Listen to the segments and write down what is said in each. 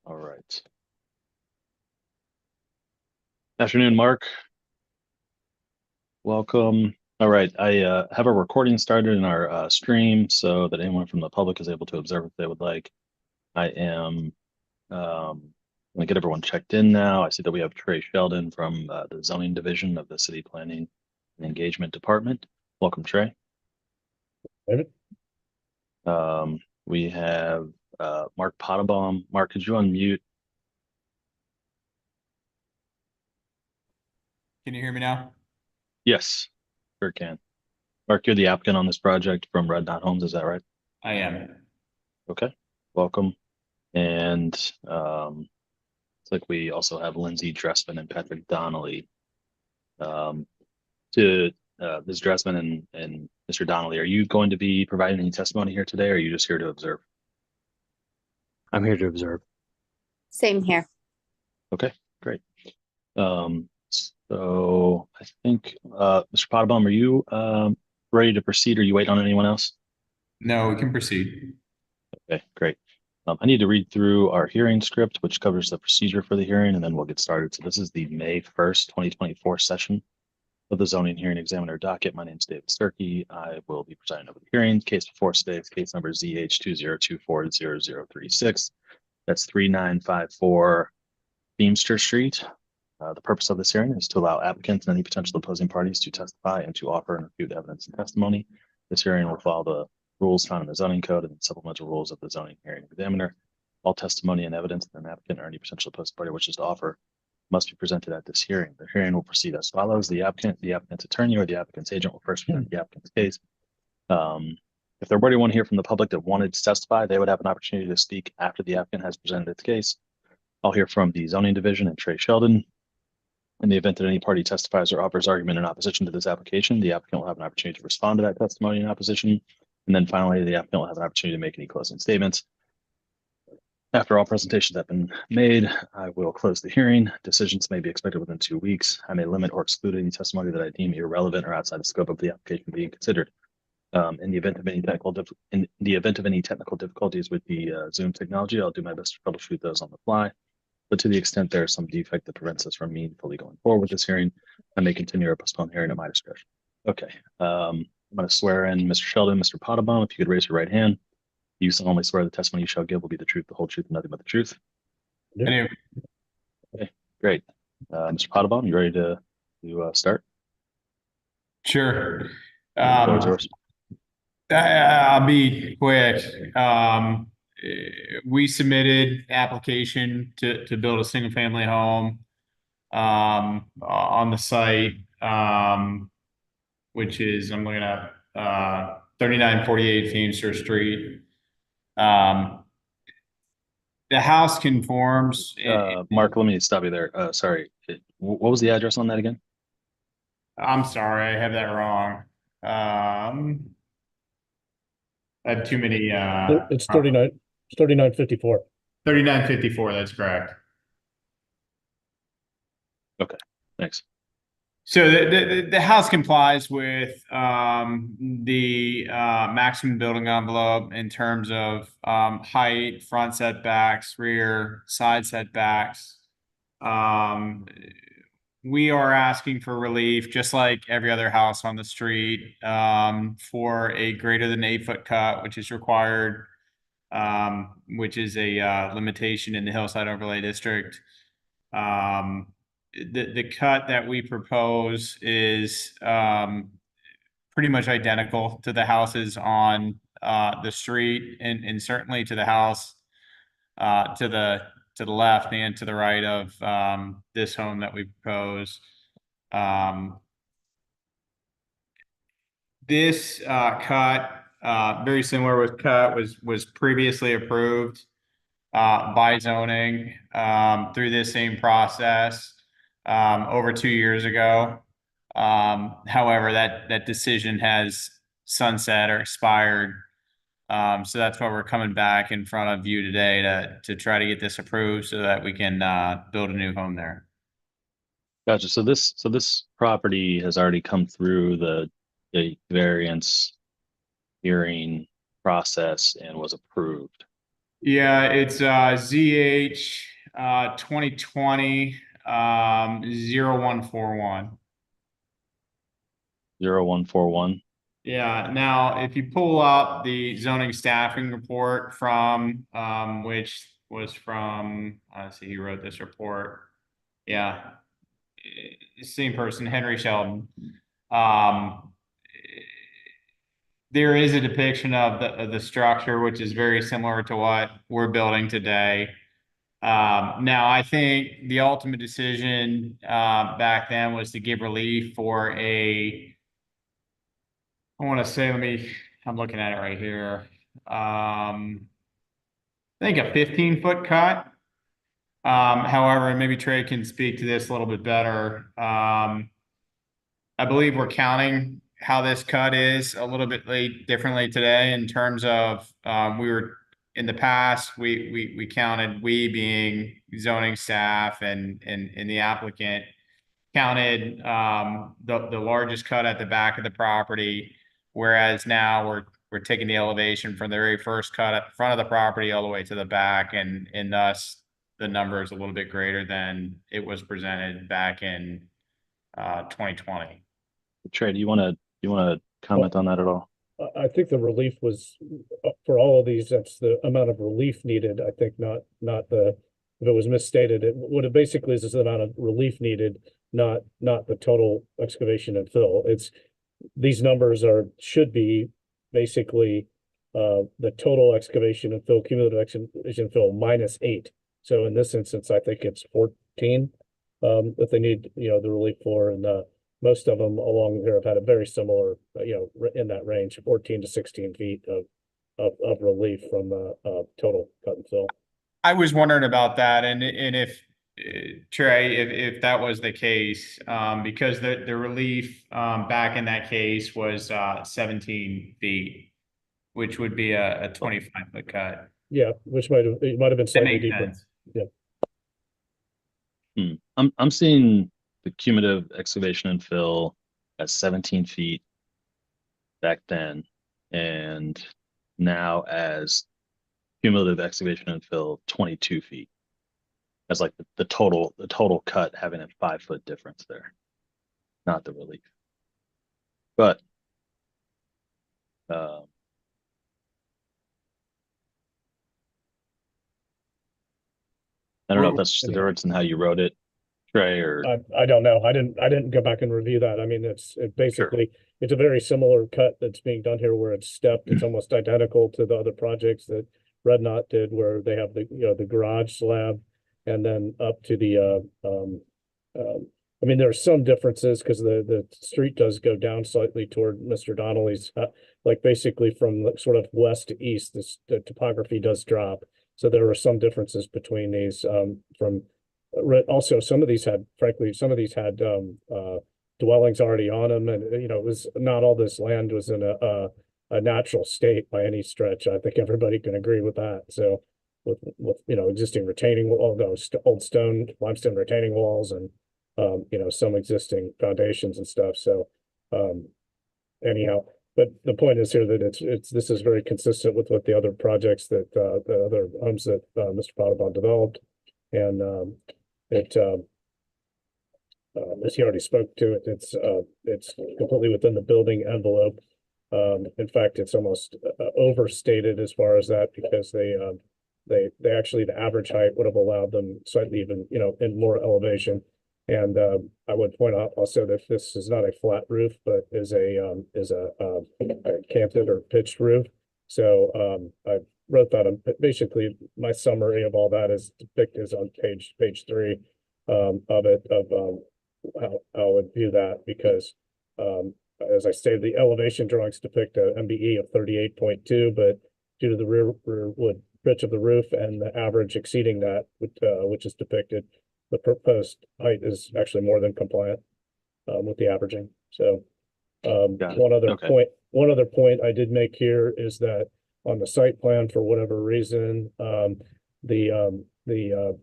All right. Afternoon, Mark. Welcome. All right, I have a recording started in our stream so that anyone from the public is able to observe if they would like. I am going to get everyone checked in now. I see that we have Trey Sheldon from the zoning division of the City Planning and Engagement Department. Welcome, Trey. David? We have Mark Pottebaum. Mark, could you unmute? Can you hear me now? Yes, sure can. Mark, you're the applicant on this project from Red Dot Homes, is that right? I am. Okay, welcome. And it's like we also have Lindsay Dressman and Patrick Donnelly. To Ms. Dressman and Mr. Donnelly, are you going to be providing any testimony here today, or are you just here to observe? I'm here to observe. Same here. Okay, great. So I think, Mr. Pottebaum, are you ready to proceed? Or are you waiting on anyone else? No, we can proceed. Okay, great. I need to read through our hearing script, which covers the procedure for the hearing, and then we'll get started. So this is the May 1st, 2024 session of the zoning hearing examiner docket. My name is David Sturkey. I will be presiding over the hearing. Case before us today is case number ZH20240036. That's 3954 Feemster Street. The purpose of this hearing is to allow applicants and any potential opposing parties to testify and to offer and refute evidence and testimony. This hearing will follow the rules found in the zoning code and supplemental rules of the zoning hearing examiner. All testimony and evidence that an applicant or any potential opposing party wishes to offer must be presented at this hearing. The hearing will proceed as follows. The applicant's attorney, or the applicant's agent will first present the applicant's case. If there were anyone here from the public that wanted to testify, they would have an opportunity to speak after the applicant has presented its case. I'll hear from the zoning division and Trey Sheldon. In the event that any party testifies or offers argument in opposition to this application, the applicant will have an opportunity to respond to that testimony in opposition. And then finally, the applicant will have an opportunity to make any closing statements. After all presentations have been made, I will close the hearing. Decisions may be expected within 2 weeks. I may limit or exclude any testimony that I deem irrelevant or outside the scope of the application being considered. In the event of any technical difficulties with the Zoom technology, I'll do my best to troubleshoot those on the fly. But to the extent there is some defect that prevents us from meaningfully going forward with this hearing, I may continue or postpone hearing at my discretion. Okay, I'm going to swear in Mr. Sheldon, Mr. Pottebaum. If you could raise your right hand. You solemnly swear the testimony you shall give will be the truth, the whole truth, and nothing but the truth. Yeah. Anyway, Okay, great. Mr. Pottebaum, you ready to start? sure. The floor is yours. I'll be quick. We submitted application to build a single family home on the site, which is, I'm looking at 3948 Feemster Street. The house conforms. Mark, let me stop you there. Sorry. What was the address on that again? I'm sorry, I have that wrong. I have too many. It's 3954. 3954, that's correct. Okay, thanks. So the house complies with the maximum building envelope in terms of height, front setbacks, rear, side setbacks. We are asking for relief, just like every other house on the street, for a greater than 8-foot cut, which is required, which is a limitation in the Hillside Overlay District. The cut that we propose is pretty much identical to the houses on the street, and certainly to the house to the left and to the right of this home that we propose. This cut, very similar with cut, was previously approved by zoning through this same process over 2 years ago. However, that decision has sunset or expired. So that's why we're coming back in front of you today to try to get this approved so that we can build a new home there. Gotcha. So this property has already come through the variance hearing process and was approved. Yeah, it's ZH 2020 0141. 0141. Yeah, now if you pull up the zoning staffing report from which was from let's see, he wrote this report. Yeah, same person, Henry Sheldon. Um, there is a depiction of the structure, which is very similar to what we're building today. Now I think the ultimate decision back then was to give relief for I want to say, I'm looking at it right here. I think a 15-foot cut. However, maybe Trey can speak to this a little bit better. I believe we're counting how this cut is a little bit differently today in terms of we were in the past we counted, we being zoning staff and the applicant counted the largest cut at the back of the property, whereas now we're taking the elevation from the very first cut at the front of the property all the way to the back, and thus the number is a little bit greater than it was presented back in 2020. Trey, do you want to comment on that at all? I think the relief was for all of these, that's the amount of relief needed. I think not the, if it was misstated, what it basically is the amount of relief needed, not the total excavation and fill. It's, these numbers should be basically the total excavation and fill, cumulative excavation and fill -8. So in this instance, I think it's 14 that they need, the relief for, and most of them along here have had a very similar, in that range, 14 to 16 feet of relief from the total cut and fill. I was wondering about that, and if Trey, if that was the case, because the relief back in that case was 17 feet, which would be a 25-foot cut. Yeah, which might have been That slightly makes deeper. sense. I'm seeing the cumulative excavation and fill at 17 feet back then, and now as cumulative excavation and fill 22 feet. As like the total cut having a 5-foot difference there, not the relief. But I don't know if that's just the difference in how you wrote it, Trey, or I don't know. I didn't go back and review that. I mean, it's basically it's a very similar cut that's being done here where it's stepped. It's almost identical to the other projects that Red Knot did, where they have the the garage slab and then up to the I mean, there are some differences because the street does go down slightly toward Mr. Donnelly's, like basically from sort of west to east, the topography does drop. So there are some differences between these from also some of these had, frankly, dwellings already on them, and it was not all this land was in a natural state by any stretch. I think everybody can agree with that. So with existing retaining wall, those old limestone retaining walls, and some existing foundations and stuff. So anyhow, but the point is here that this is very consistent with what the other projects that the other homes that Mr. Potabon developed, and as he already spoke to it, it's completely within the building envelope. In fact, it's almost overstated as far as that, because they actually, the average height would have allowed them slightly even, in more elevation. And I would point out also that this is not a flat roof, but is a canted or pitched roof. So I wrote that basically my summary of all that is depicted on page 3 of it, of how I would view that, because as I stated, the elevation drawings depict a MBE of 38.2, but due to the rear wood pitch of the roof and the average exceeding that, which is depicted, the proposed height is actually more than compliant with the averaging. So one other point I did make here is that on the site plan, for whatever reason, the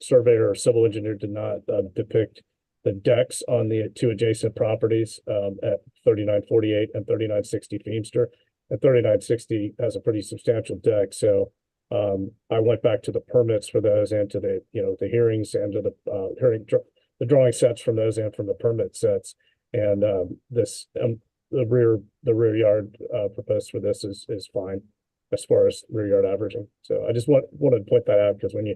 surveyor or civil engineer did not depict the decks on the two adjacent properties at 3948 and 3960 Feemster. And 3960 has a pretty substantial deck, so I went back to the permits for those and to the, the hearings and to the, the drawing sets from those and from the permit sets. And, the rear yard, proposed for this is fine as far as rear yard averaging. So I just wanted to point that out because when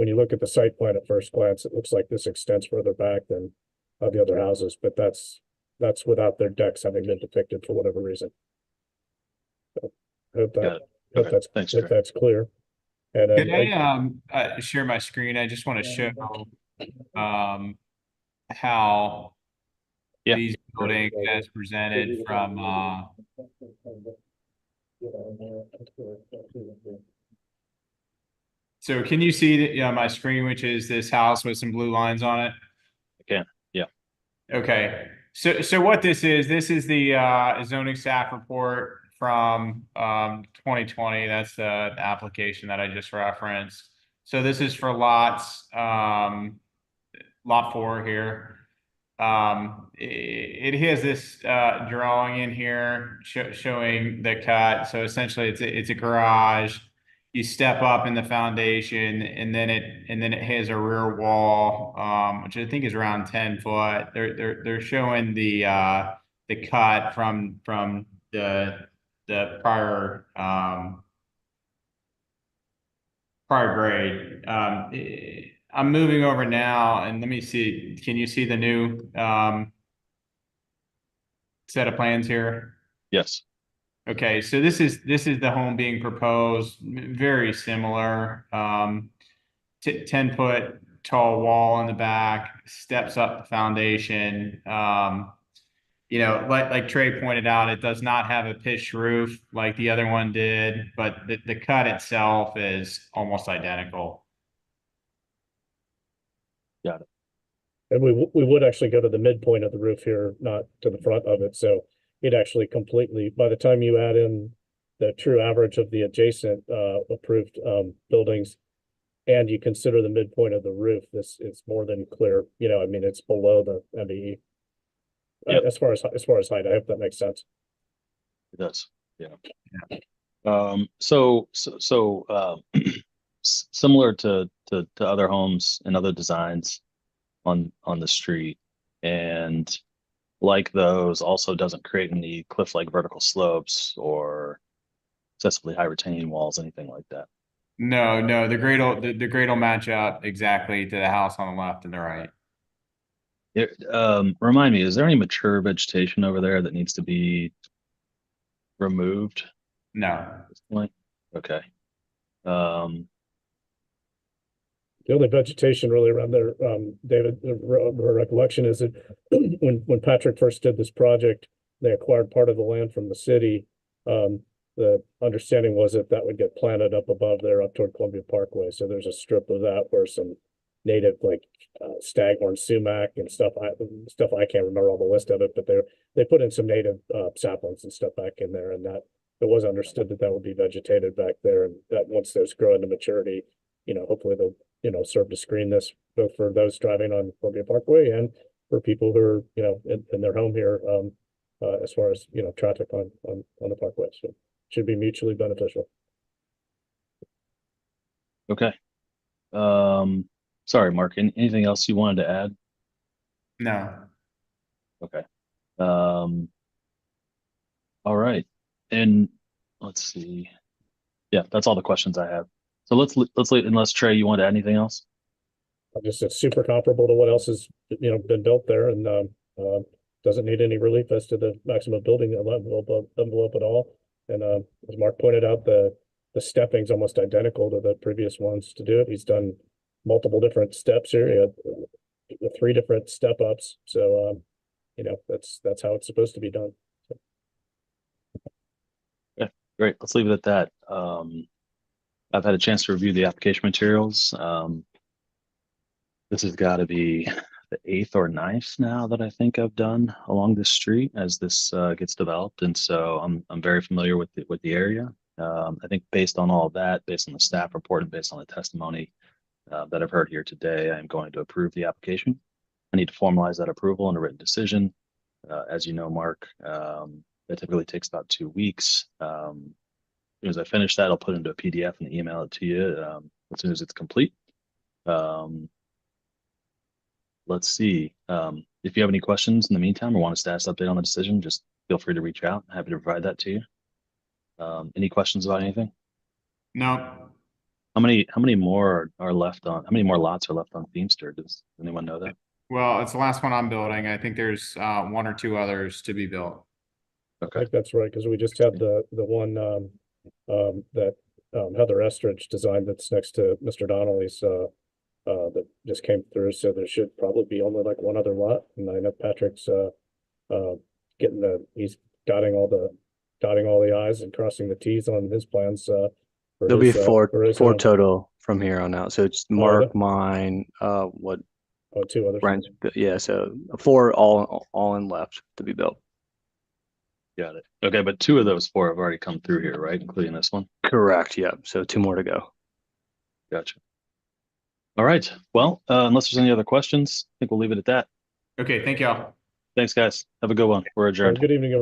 you look at the site plan at first glance, it looks like this extends further back than the other houses, but that's without their decks having been depicted for whatever reason. So I hope Got that, it. Okay, thanks, Trey. that's clear. And Could I share my screen? I just want to show how Yeah. these buildings as presented from so can you see that my screen, which is this house with some blue lines on it? I can. Yeah. Okay. So what this is the zoning staff report from 2020. That's the application that I just referenced. So this is for lots lot 4 here. It has this drawing in here showing the cut. So essentially it's a garage. You step up in the foundation and then it has a rear wall, which I think is around 10 foot. They're showing the cut from the prior grade. I'm moving over now and let me see. Can you see the new set of plans here? Yes. Okay, so this is the home being proposed, very similar. 10-foot tall wall in the back, steps up the foundation. Like Trey pointed out, it does not have a pitched roof like the other one did, but the cut itself is almost identical. Got it. And we would actually go to the midpoint of the roof here, not to the front of it. So it actually completely, by the time you add in the true average of the adjacent approved buildings, and you consider the midpoint of the roof, this is more than clear. I mean, it's below the MBE. Yep. As far as height, I hope that makes sense. It does. Yeah. Yeah. Similar to other homes and other designs on the street, and like those, also doesn't create any cliff-like vertical slopes or excessively high retaining walls, anything like that. No, the grade will match up exactly to the house on the left and the right. Remind me, is there any mature vegetation over there that needs to be removed No. Mm-hmm. at this point? Okay. The only vegetation really around there, David, her recollection is that when Patrick first did this project, they acquired part of the land from the city. The understanding was that would get planted up above there, up toward Columbia Parkway. So there's a strip of that where some native like staghorn sumac and stuff I can't remember all the list of it, but they put in some native saplings and stuff back in there, and that it was understood that would be vegetated back there, and that once those grow into maturity, hopefully they'll serve to screen this both for those driving on Columbia Parkway and for people who are in their home here, as far as traffic on the parkway. So it should be mutually beneficial. Okay. Sorry, Mark, anything else you wanted to add? No. Okay. All right. And let's see. Yeah, that's all the questions I have. So let's leave, unless Trey, you want to add anything else? Just it's super comparable to what else has been built there, and doesn't need any relief as to the maximum building envelope at all. And as Mark pointed out, the stepping's almost identical to the previous ones to do it. He's done multiple different steps here. He had 3 different step ups. So that's how it's supposed to be done. So. Yeah, great. Let's leave it at that. I've had a chance to review the application materials. This has got to be the 8th or 9th now that I think I've done along this street as this gets developed, and so I'm very familiar with the area. I think based on all of that, based on the staff report, and based on the testimony that I've heard here today, I'm going to approve the application. I need to formalize that approval in a written decision. As you know, Mark, that typically takes about 2 weeks. soon as I finish that, I'll put it into a PDF and email it to you as soon as it's complete. Let's see. If you have any questions in the meantime or want a status update on the decision, just feel free to reach out. I'm happy to provide that to you. Any questions about anything? No, How many more are left on? How many more lots are left on Feemster? Does anyone know that? well, it's the last one I'm building. I think there's one or two others to be built. I Okay. think that's right, because we just had the one that Heather Estridge designed that's next to Mr. Donnelly's that just came through, so there should probably be only like one other lot, and I know Patrick's he's dotting all the i's and crossing the t's on his plans for There'll be his, for his four home. total from here on out. So it's there? Mark, mine, what Oh, two others. Brian's, yeah, so four all in left to be built. Got it. Okay, but 2 of those 4 have already come through here, right? Including this one. Correct. Yeah. So 2 more to go. Gotcha. All right. Well, unless there's any other questions, I think we'll leave it at that. Okay, thank y'all. Thanks, guys. Have a good one. We're adjourned. Good evening, everybody.